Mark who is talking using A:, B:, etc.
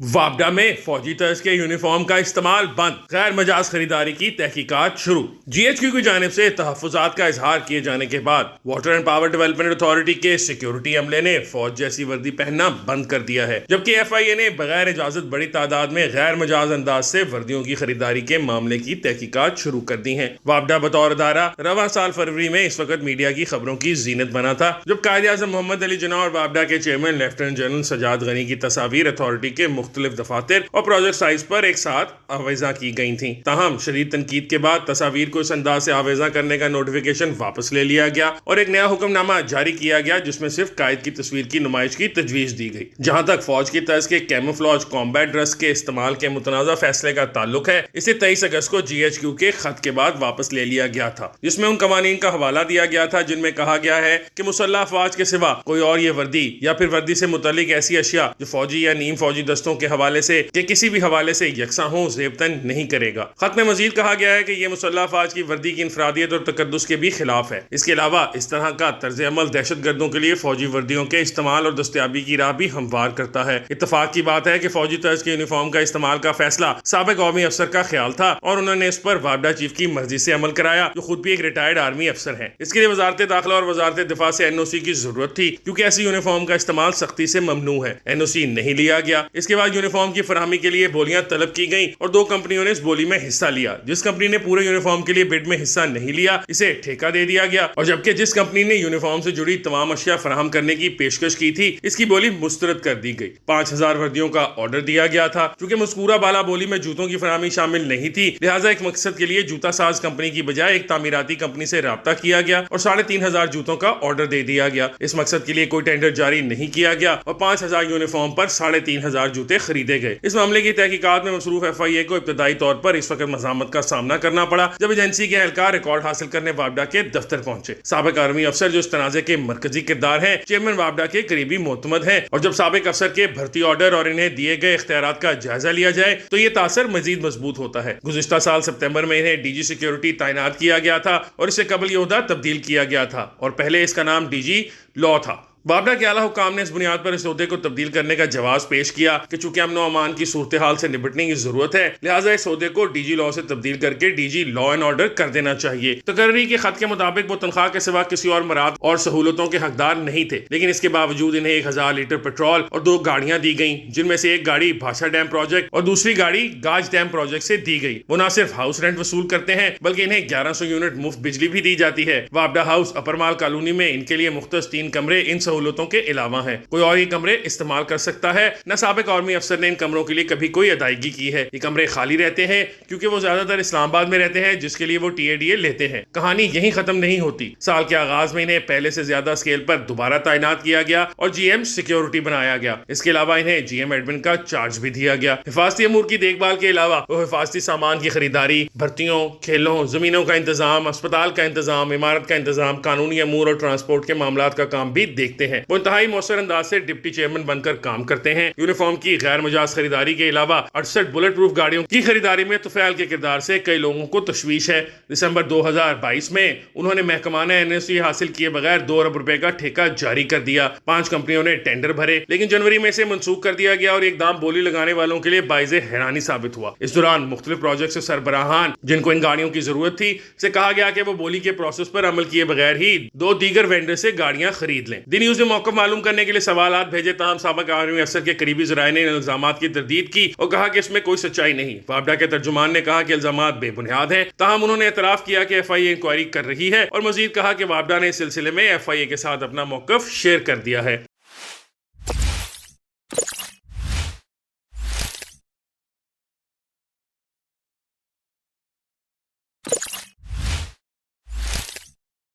A: وابڈا میں فوجی طرز کے یونیفارم کا استعمال بند، غیر مجاز خریداری کی تحقیقات شروع۔ جی ایچ کیو کی جانب سے تحفظات کا اظہار کیے جانے کے بعد water and power development authority کے سیکیورٹی عملے نے فوج جیسی وردی پہننا بند کر دیا ہے، جبکہ ایف آئی اے نے بغیر اجازت بڑی تعداد میں غیر مجاز انداز سے وردیوں کی خریداری کے معاملے کی تحقیقات شروع کر دی ہیں۔ وابڈا بطور ادارہ رواں سال فروری میں اس وقت میڈیا کی خبروں کی زینت بنا تھا، جب قائد اعظم محمد علی جناح اور وابڈا کے چیئرمین لیفٹیننٹ جنرل سجاد غنی کی تصاویر اتھارٹی کے مختلف دفاتر اور پروجیکٹ سائز پر ایک ساتھ آویزاں کی گئی تھیں۔ تاہم شدید تنقید کے بعد تصاویر کو اس انداز سے آویزاں کرنے کا نوٹیفیکیشن واپس لے لیا گیا اور ایک نیا حکم نامہ جاری کیا گیا جس میں صرف قائد کی تصویر کی نمائش کی تجویز دی گئی۔ جہاں تک فوج کی طرز کے کیموفلاج کامبیٹ ڈریس کے استعمال کے متنازع فیصلے کا تعلق ہے، اسے 23 اگست کو جی ایچ کیو کے خط کے بعد واپس لے لیا گیا تھا، جس میں ان قوانین کا حوالہ دیا گیا تھا جن میں کہا گیا ہے کہ مسلح افواج کے سوا کوئی اور یہ وردی یا پھر وردی سے متعلق ایسی اشیاء جو فوجی یا نیم فوجی دستوں کے حوالے سے کہ کسی بھی حوالے سے یکساں ہوں زیبتن نہیں کرے گا۔ خط میں مزید کہا گیا ہے کہ یہ مسلح افواج کی وردی کی انفرادیت اور تقدس کے بھی خلاف ہے۔ اس کے علاوہ اس طرح کا طرز عمل دہشت گردوں کے لیے فوجی وردیوں کے استعمال اور دستیابی کی راہ بھی ہموار کرتا ہے۔ اتفاق کی بات ہے کہ فوجی طرز کے یونیفارم کا استعمال کا فیصلہ سابق قومی افسر کا خیال تھا اور انہوں نے اس پر وابڈا چیف کی مرضی سے عمل کرایا، جو خود بھی ایک ریٹائرڈ آرمی افسر ہیں۔ اس کے لیے وزارت داخلہ اور وزارت دفاع سے این او سی کی ضرورت تھی، کیونکہ ایسی یونیفارم کا استعمال سختی سے ممنوع ہے۔ این او سی نہیں لیا گیا۔ اس کے بعد یونیفارم کی فراہمی کے لیے بولیاں طلب کی گئیں اور 2 کمپنیوں نے اس بولی میں حصہ لیا۔ جس کمپنی نے پورے یونیفارم کے لیے بڈ میں حصہ نہیں لیا، اسے ٹھیکہ دے دیا گیا، اور جبکہ جس کمپنی نے یونیفارم سے جڑی تمام اشیاء فراہم کرنے کی پیشکش کی تھی، اس کی بولی مسترد کر دی گئی۔ 5000 وردیوں کا آرڈر دیا گیا تھا۔ چونکہ مذکورہ بالا بولی میں جوتوں کی فراہمی شامل نہیں تھی، لہٰذا ایک مقصد کے لیے جوتا ساز کمپنی کی بجائے ایک تعمیراتی کمپنی سے رابطہ کیا گیا اور 3500 جوتوں کا آرڈر دے دیا گیا۔ اس مقصد کے لیے کوئی ٹینڈر جاری نہیں کیا گیا اور 5000 یونیفارم پر 3500 جوتے خریدے گئے۔ اس معاملے کی تحقیقات میں مصروف ایف آئی اے کو ابتدائی طور پر اس وقت مزاحمت کا سامنا کرنا پڑا جب ایجنسی کے اہلکار ریکارڈ حاصل کرنے وابڈا کے دفتر پہنچے۔ سابق آرمی افسر جو اس تنازع کے مرکزی کردار ہیں، چیئرمین وابڈا کے قریبی معتمد ہیں، اور جب سابق افسر کے بھرتی آرڈر اور انہیں دیے گئے اختیارات کا جائزہ لیا جائے تو یہ تاثر مزید مضبوط ہوتا ہے۔ گزشتہ سال ستمبر میں انہیں ڈی جی سیکیورٹی تعینات کیا گیا تھا اور اس سے قبل یہ عہدہ تبدیل کیا گیا تھا اور پہلے اس کا نام ڈی جی لا تھا۔ وابڈا کے اعلیٰ حکام نے اس بنیاد پر اس عہدے کو تبدیل کرنے کا جواز پیش کیا کہ چونکہ امن و امان کی صورتحال سے نمٹنے کی ضرورت ہے، لہٰذا اس عہدے کو ڈی جی لا سے تبدیل کر کے D G law and order کر دینا چاہیے۔ تقرری کے خط کے مطابق وہ تنخواہ کے سوا کسی اور مراد اور سہولتوں کے حقدار نہیں تھے، لیکن اس کے باوجود انہیں 1000 لیٹر پیٹرول اور 2 گاڑیاں دی گئیں، جن میں سے ایک گاڑی بھاشا ڈیم پروجیکٹ اور دوسری گاڑی گاج ڈیم پروجیکٹ سے دی گئی۔ وہ نہ صرف ہاؤس رینٹ وصول کرتے ہیں بلکہ انہیں 1100 یونٹ مفت بجلی بھی دی جاتی ہے۔ وابڈا ہاؤس اپر مال کالونی میں ان کے لیے مختص 3 کمرے ان سہولتوں کے علاوہ ہیں۔ کوئی اور یہ کمرے استعمال کر سکتا ہے، نہ سابق آرمی افسر نے ان کمروں کے لیے کبھی کوئی ادائیگی کی ہے۔ یہ کمرے خالی رہتے ہیں کیونکہ وہ زیادہ تر اسلام آباد میں رہتے ہیں، جس کے لیے وہ ٹی اے ڈی اے لیتے ہیں۔ کہانی یہیں ختم نہیں ہوتی۔ سال کے آغاز میں انہیں پہلے سے زیادہ اسکیل پر دوبارہ تعینات کیا گیا اور جی ایم سیکیورٹی بنایا گیا۔ اس کے علاوہ انہیں جی ایم ایڈمن کا چارج بھی دیا گیا۔ حفاظتی امور کی دیکھ بھال کے علاوہ وہ حفاظتی سامان کی خریداری، بھرتیوں، کھیلوں، زمینوں کا انتظام، اسپتال کا انتظام، عمارت کا انتظام، قانونی امور اور ٹرانسپورٹ کے معاملات کا کام بھی دیکھتے ہیں۔ وہ انتہائی مؤثر انداز سے ڈپٹی چیئرمین بن کر کام کرتے ہیں۔ یونیفارم کی غیر مجاز خریداری کے علاوہ 68 بلٹ پروف گاڑیوں کی خریداری میں طفیل کے کردار سے کئی لوگوں کو تشویش ہے۔ دسمبر 2022 میں انہوں نے محکمانہ این او سی حاصل کیے بغیر 2 ارب روپے کا ٹھیکہ جاری کر دیا۔ 5 کمپنیوں نے ٹینڈر بھرے، لیکن جنوری میں اسے منسوخ کر دیا گیا اور ایک دام بولی لگانے والوں کے لیے باعث حیرانی ثابت ہوا۔ اس دوران مختلف پروجیکٹ سے سربراہان جن کو ان گاڑیوں کی ضرورت تھی سے کہا گیا کہ وہ بولی کے پروسیس پر عمل کیے بغیر ہی 2 دیگر وینڈر سے گاڑیاں خرید لیں۔ دی نیوز نے موقف معلوم کرنے کے لیے سوالات بھیجے، تاہم سابق آرمی افسر کے قریبی ذرائع نے ان الزامات کی تردید کی اور کہا کہ اس میں کوئی سچائی نہیں۔ وابڈا کے ترجمان نے کہا کہ الزامات بے بنیاد ہیں، تاہم انہوں نے اعتراف کیا کہ ایف آئی اے انکوائری کر رہی ہے اور مزید کہا کہ وابڈا نے اس سلسلے میں ایف آئی اے کے ساتھ اپنا موقف شیئر کر دیا ہے۔